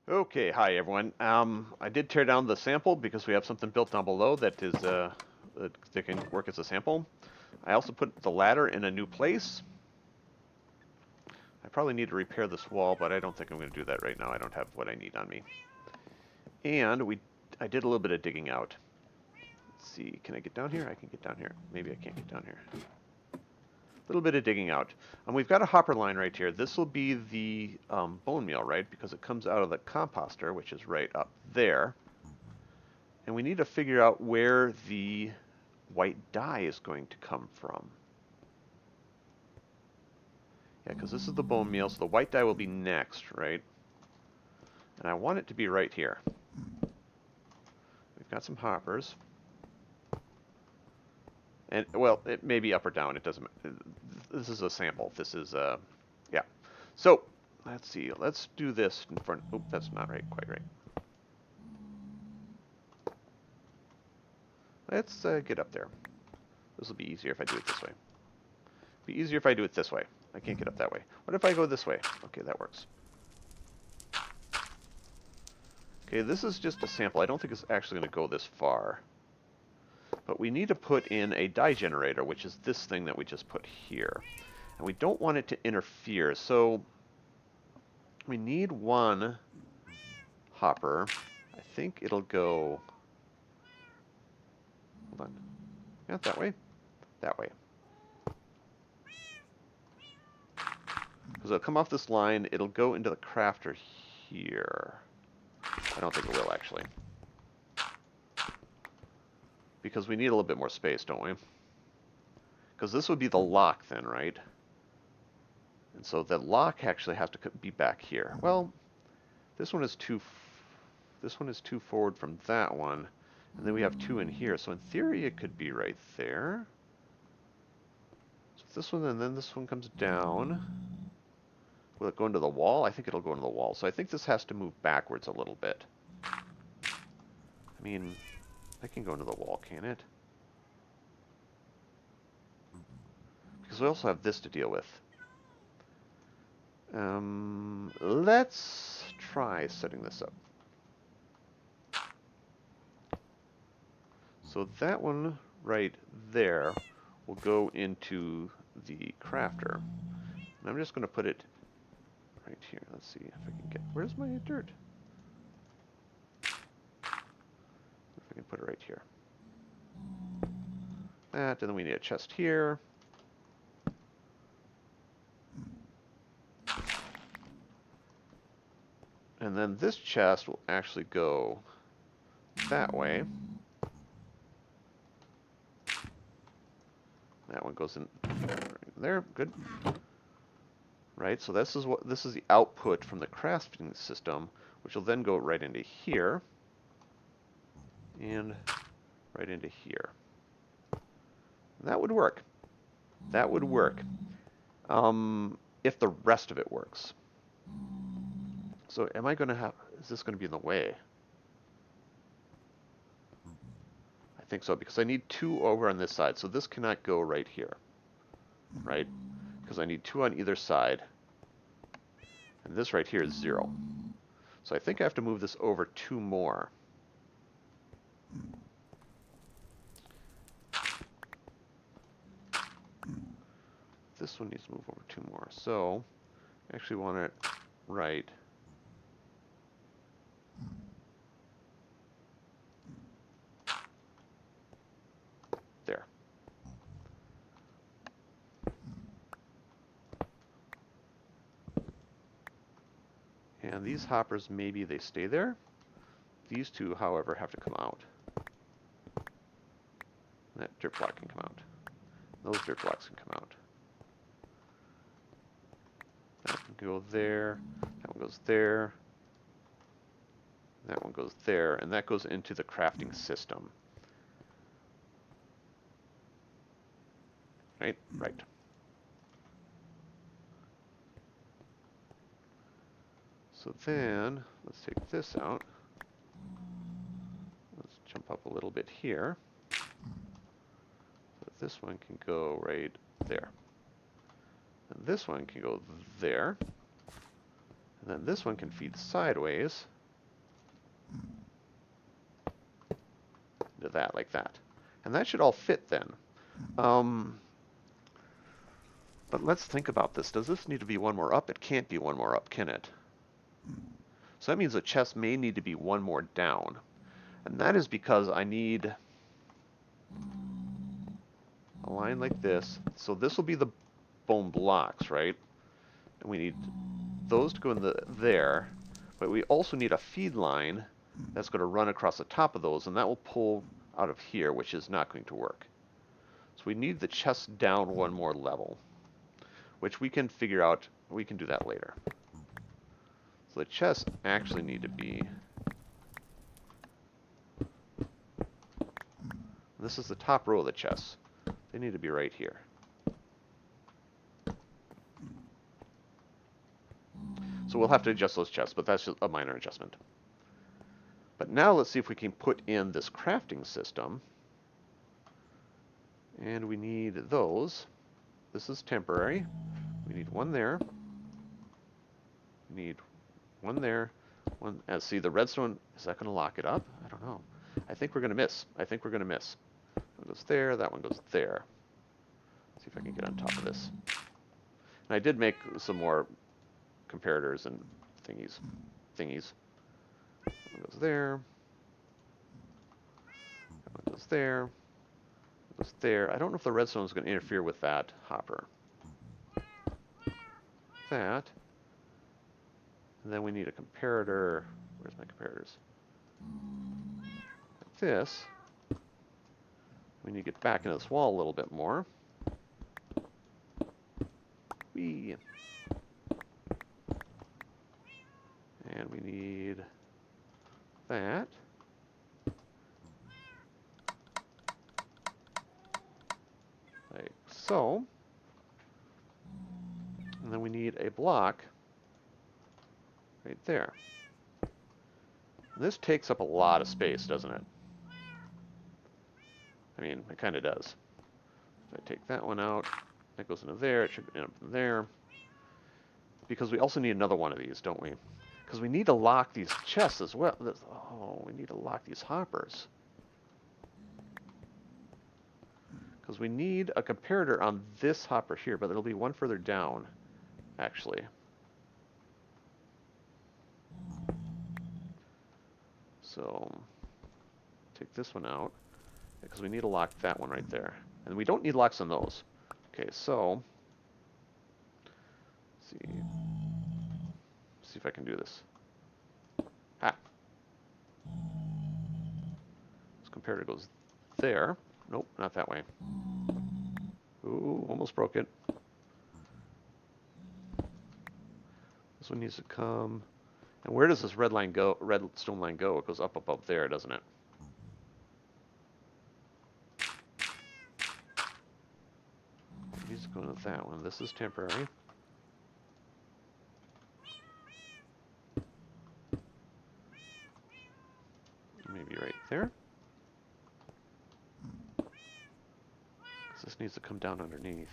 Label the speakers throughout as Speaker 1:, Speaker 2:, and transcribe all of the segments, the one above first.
Speaker 1: Okay, hi everyone. I did tear down the sample because we have something built down below that is that can work as a sample. I also put the ladder in a new place. I probably need to repair this wall, but I don't think I'm going to do that right now. I don't have what I need on me. And I did a little bit of digging out. Let's see, can I get down here? I can get down here. Maybe I can't get down here. A little bit of digging out. We've got a hopper line right here. This will be the bone meal, right? Because it comes out of the composter, which is right up there. And we need to figure out where the white dye is going to come from. Yeah, because this is the bone meal, so the white dye will be next, right? And I want it to be right here. We've got some hoppers. And, well, it may be up or down. It doesn't. This is a sample. This is, yeah. So, let's see. Let's do this in front. Oop, that's not right. Quite right. Let's get up there. This will be easier if I do it this way. Be easier if I do it this way. I can't get up that way. What if I go this way? Okay, that works. Okay, this is just a sample. I don't think it's actually going to go this far. But we need to put in a dye generator, which is this thing that we just put here. And we don't want it to interfere, so we need one hopper. I think it'll go... Hold on. Yeah, that way. That way. Because it'll come off this line, it'll go into the crafter here. I don't think it will, actually. Because we need a little bit more space, don't we? Because this would be the lock then, right? And so the lock actually has to be back here. Well, this one is too forward from that one. And then we have two in here. So in theory, it could be right there. So this one, and then this one comes down. Will it go into the wall? I think it'll go into the wall. So I think this has to move backwards a little bit. I mean, I can go into the wall, can it? Because we also have this to deal with. Let's try setting this up. So that one right there will go into the crafter. And I'm just going to put it right here. Let's see if I can get... Where's my dirt? If I can put it right here. That, and then we need a chest here. And then this chest will actually go that way. That one goes in right there. Good. Right, so this is the output from the crafting system, which will then go right into here and right into here. And that would work. That would work. If the rest of it works. So am I going to have... Is this going to be in the way? I think so, because I need two over on this side. So this cannot go right here. Right? Because I need two on either side. And this right here is 0. So I think I have to move this over two more. This one needs to move over two more. So I actually want it right there. And these hoppers, maybe they stay there. These two, however, have to come out. That dirt block can come out. Those dirt blocks can come out. That can go there. That one goes there. That one goes there. And that goes into the crafting system. Right? Right. So then, let's take this out. Let's jump up a little bit here. So this one can go right there. And this one can go there. And then this one can feed sideways to that, like that. And that should all fit then. But let's think about this. Does this need to be one more up? It can't be one more up, can it? So that means the chest may need to be one more down. And that is because I need a line like this. So this will be the bone blocks, right? And we need those to go in there. But we also need a feed line that's going to run across the top of those, and that will pull out of here, which is not going to work. So we need the chest down one more level, which we can figure out. We can do that later. So the chests actually need to be... This is the top row of the chests. They need to be right here. So we'll have to adjust those chests, but that's just a minor adjustment. But now let's see if we can put in this crafting system. And we need those. This is temporary. We need one there. We need one there. One. See, the redstone, is that going to lock it up? I don't know. I think we're going to miss. I think we're going to miss. That one goes there. That one goes there. See if I can get on top of this. And I did make some more comparators and thingies. That one goes there. That one goes there. That goes there. I don't know if the redstone is going to interfere with that hopper. That. And then we need a comparator. Where's my comparators? Like this. We need to get back into this wall a little bit more. Whee! And we need that. Like so. And then we need a block right there. This takes up a lot of space, doesn't it? I mean, it kind of does. If I take that one out, that goes into there, it should end up in there. Because we also need another one of these, don't we? Because we need to lock these chests as well. Oh, we need to lock these hoppers. Because we need a comparator on this hopper here, but it'll be one further down, actually. So, take this one out, because we need to lock that one right there. And we don't need locks on those. Okay, so, let's see if I can do this. Ha! This comparator goes there. Nope, not that way. Ooh, almost broke it. This one needs to come. And where does this redstone line go? It goes up above there, doesn't it? It needs to go into that one. This is temporary. Maybe right there. Because this needs to come down underneath.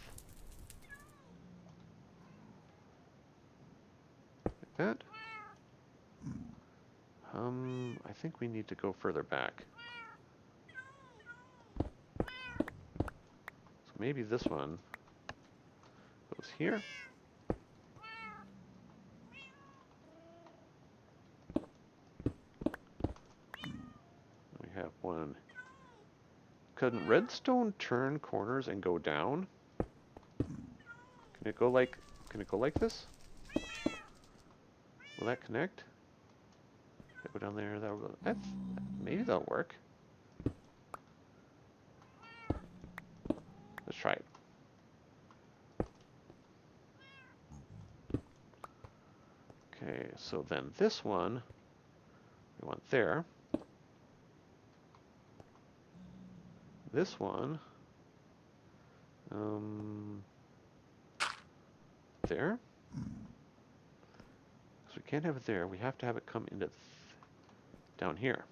Speaker 1: Like that. I think we need to go further back. So maybe this one goes here. We have one. Can redstone turn corners and go down? Can it go like this? Will that connect? Go down there, that'll go. Maybe that'll work. Let's try it. Okay, so then this one we want there. This one there. So we can't have it there. We have to have it come into down here.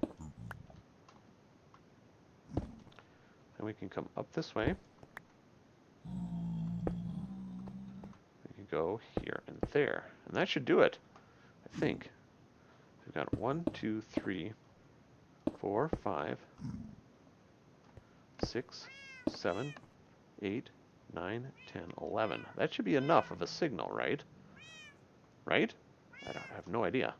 Speaker 1: And we can come up this way. go here and there. And that should do it, I think. We've got 1, 2, 3, 4, 5, 6, 7, 8, 9, 10, 11. That should be enough of a signal, right? Right? I have no idea.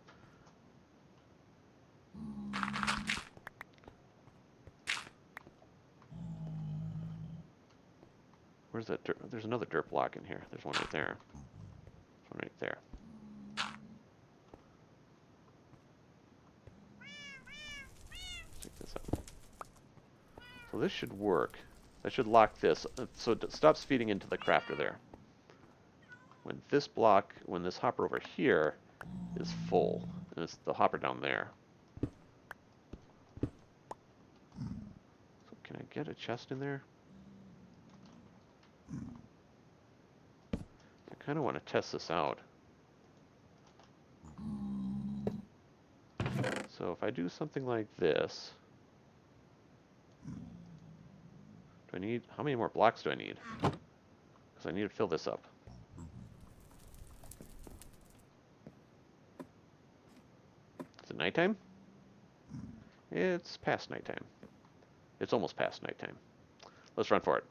Speaker 1: Where's that dirt? There's another dirt block in here. There's one right there. There's one right there. Let's take this up. So this should work. That should lock this, so it stops feeding into the crafter there. When this block, when this hopper over here is full, and it's the hopper down there. So can I get a chest in there? I kind of want to test this out. So if I do something like this, do I need, how many more blocks do I need? Because I need to fill this up. Is it nighttime? It's past nighttime. It's almost past nighttime. Let's run for it.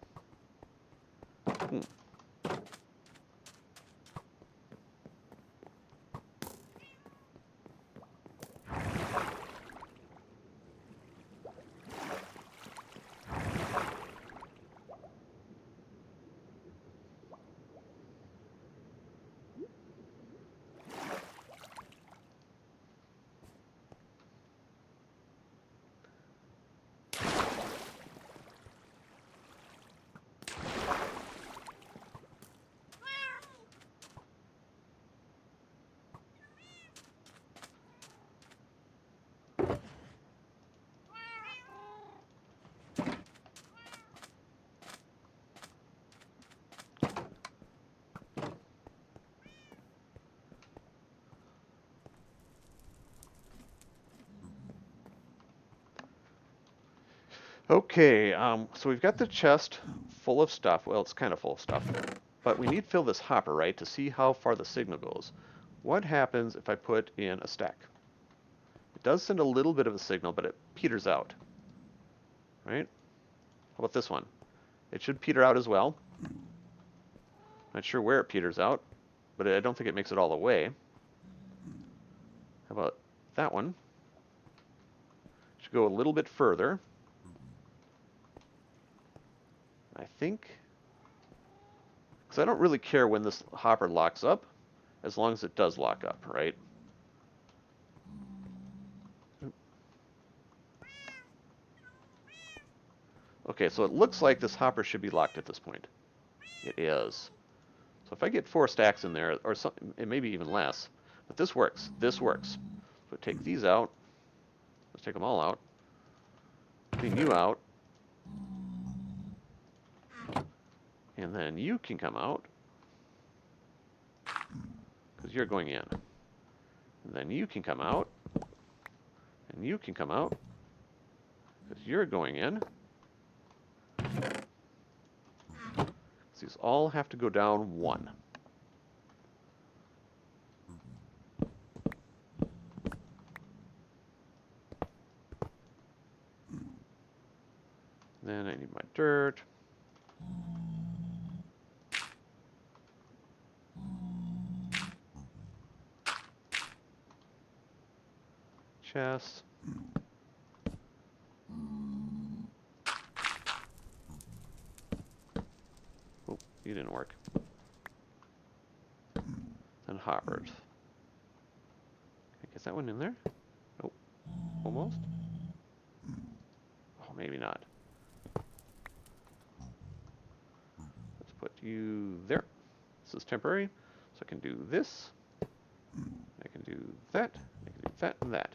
Speaker 1: Okay, so we've got the chest full of stuff. Well, it's kind of full of stuff. But we need to fill this hopper, right, to see how far the signal goes. What happens if I put in a stack? It does send a little bit of a signal, but it peters out. Right? How about this one? It should peter out as well. Not sure where it peters out, but I don't think it makes it all the way. How about that one? Should go a little bit further. I think, because I don't really care when this hopper locks up, as long as it does lock up, right? Okay, so it looks like this hopper should be locked at this point. It is. So if I get 4 stacks in there, or something, it may be even less, but this works. This works. So take these out. Let's take them all out. Clean you out. And then you can come out, because you're going in. And then you can come out, and you can come out, because you're going in. These all have to go down 1. Then I need my dirt. Chest. Oh, you didn't work. Then hoppers. Can I get that one in there? Oh, almost. Oh, maybe not. Let's put you there. This is temporary, so I can do this. I can do that. I can do that and that.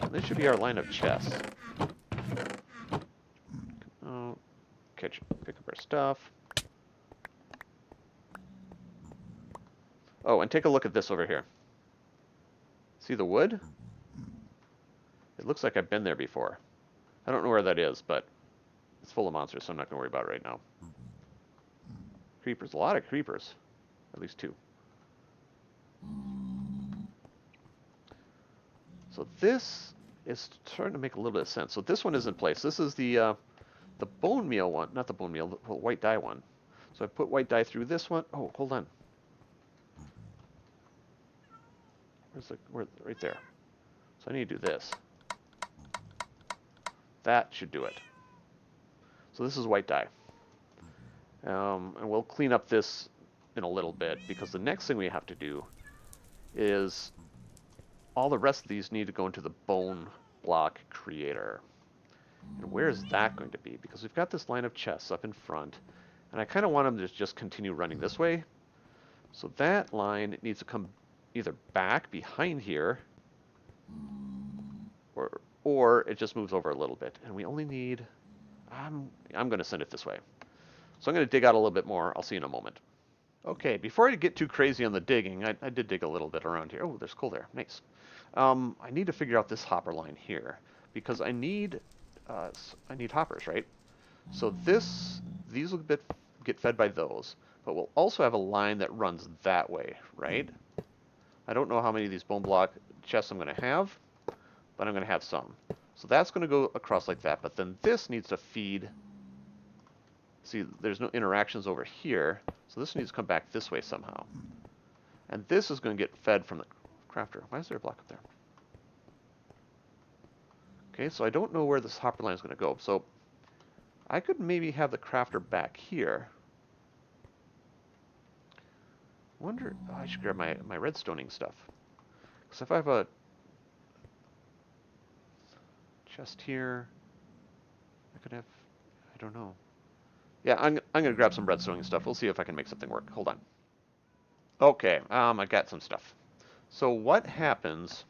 Speaker 1: And this should be our line of chests. Oh, pick up our stuff. Oh, and take a look at this over here. See the wood? It looks like I've been there before. I don't know where that is, but it's full of monsters, so I'm not going to worry about it right now. creepers. A lot of creepers. At least 2. So this is starting to make a little bit of sense. So this one is in place. This is the bone meal one. Not the bone meal, the white dye one. So I put white dye through this one. Oh, hold on. Right there. So I need to do this. That should do it. So this is white dye. And we'll clean up this in a little bit, because the next thing we have to do is all the rest of these need to go into the bone block creator. And where is that going to be? Because we've got this line of chests up in front, and I kind of want them to just continue running this way. So that line needs to come either back behind here, or it just moves over a little bit. And we only need... I'm going to send it this way. So I'm going to dig out a little bit more. I'll see you in a moment. Okay, before I get too crazy on the digging, I did dig a little bit around here. Oh, there's coal there. Nice. I need to figure out this hopper line here, because I need hoppers, right? So these will get fed by those, but we'll also have a line that runs that way, right? I don't know how many of these bone block chests I'm going to have, but I'm going to have some. So that's going to go across like that, but then this needs to feed... See, there's no interactions over here, so this needs to come back this way somehow. And this is going to get fed from the crafter. Why is there a block up there? Okay, so I don't know where this hopper line is going to go. So I could maybe have the crafter back here. Wonder, oh, I should grab my redstoning stuff. Because if I have a chest here, I could have, I don't know. Yeah, I'm going to grab some redstoning stuff. We'll see if I can make something work. Hold on. Okay, I got some stuff. So what happens...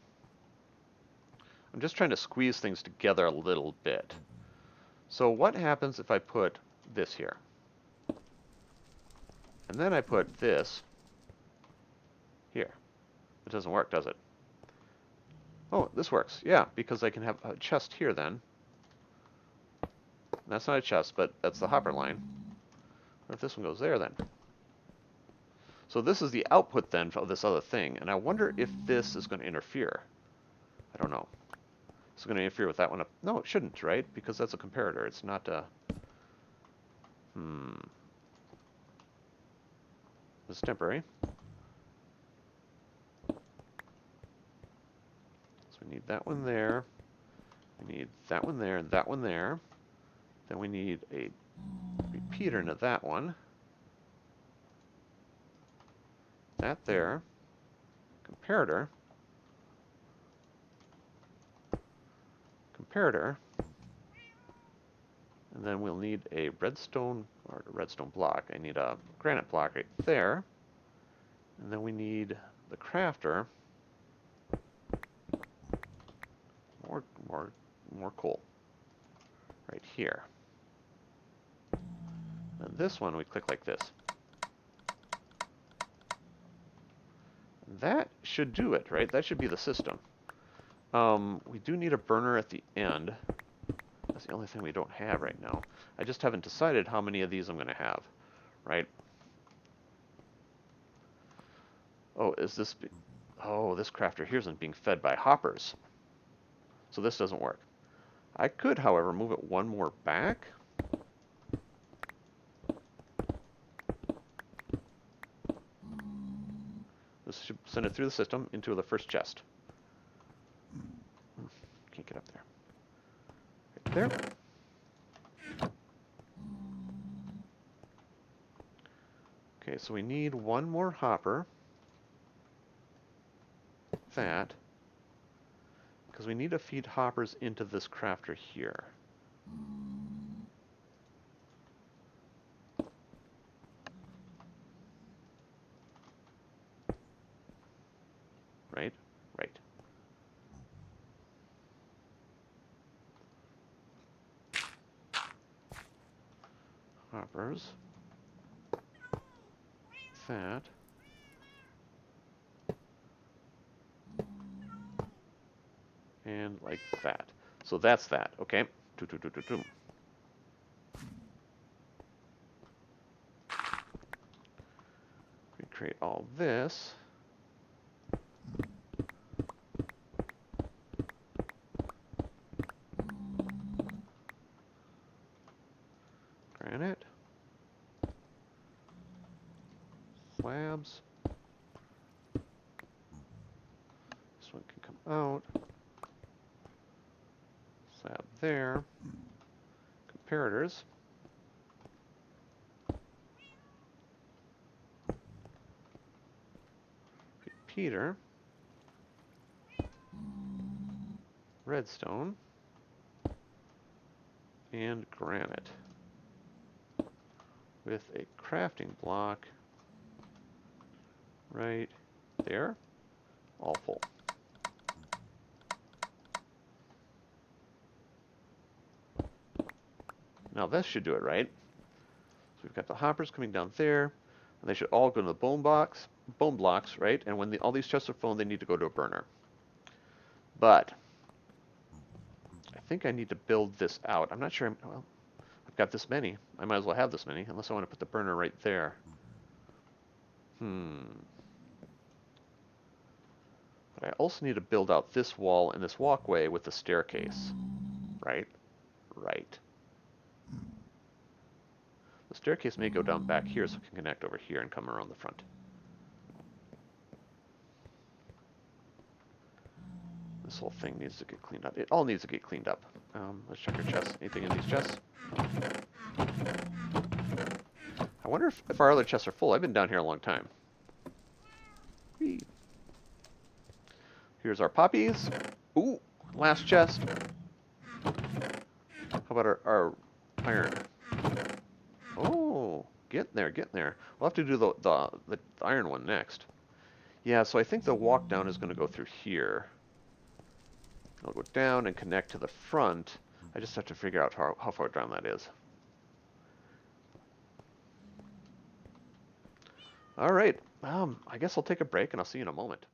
Speaker 1: I'm just trying to squeeze things together a little bit. So what happens if I put this here? And then I put this here. It doesn't work, does it? Oh, this works. Yeah, because I can have a chest here then. That's not a chest, but that's the hopper line. What if this one goes there then? So this is the output then of this other thing, and I wonder if this is going to interfere. I don't know. It's going to interfere with that one up. No, it shouldn't, right? Because that's a comparator. It's not a... This is temporary. So we need that one there. We need that one there and that one there. Then we need a repeater into that one. That there. Comparator. Comparator. And then we'll need a redstone, or a redstone block. I need a granite block right there. And then we need the crafter. More coal. Right here. And this one we click like this. That should do it, right? That should be the system. We do need a burner at the end. That's the only thing we don't have right now. I just haven't decided how many of these I'm going to have, right? Oh, oh, this crafter here isn't being fed by hoppers. So this doesn't work. I could, however, move it one more back. This should send it through the system into the first chest. Can't get up there. Right there. Okay, so we need one more hopper. That. Because we need to feed hoppers into this crafter here. Right? Right. Hoppers. That. And like that. So that's that, okay? create all this. Granite. Slabs. This one can come out. Slab there. Comparators. Repeater. Redstone. And granite. With a crafting block right there. All full. Now this should do it, right? So we've got the hoppers coming down there, and they should all go to the bone blocks, right? And when all these chests are full, they need to go to a burner. But I think I need to build this out. I'm not sure. Well, I've got this many. I might as well have this many, unless I want to put the burner right there. But I also need to build out this wall and this walkway with the staircase. Right? Right. The staircase may go down back here so it can connect over here and come around the front. This whole thing needs to get cleaned up. It all needs to get cleaned up. Let's check our chests. Anything in these chests? I wonder if our other chests are full. I've been down here a long time. Whee. Here's our poppies. Ooh, last chest. How about our iron? Oh, getting there, getting there. We'll have to do the iron one next. Yeah, so I think the walk down is going to go through here. It'll go down and connect to the front. I just have to figure out how far down that is. All right. I guess I'll take a break and I'll see you in a moment.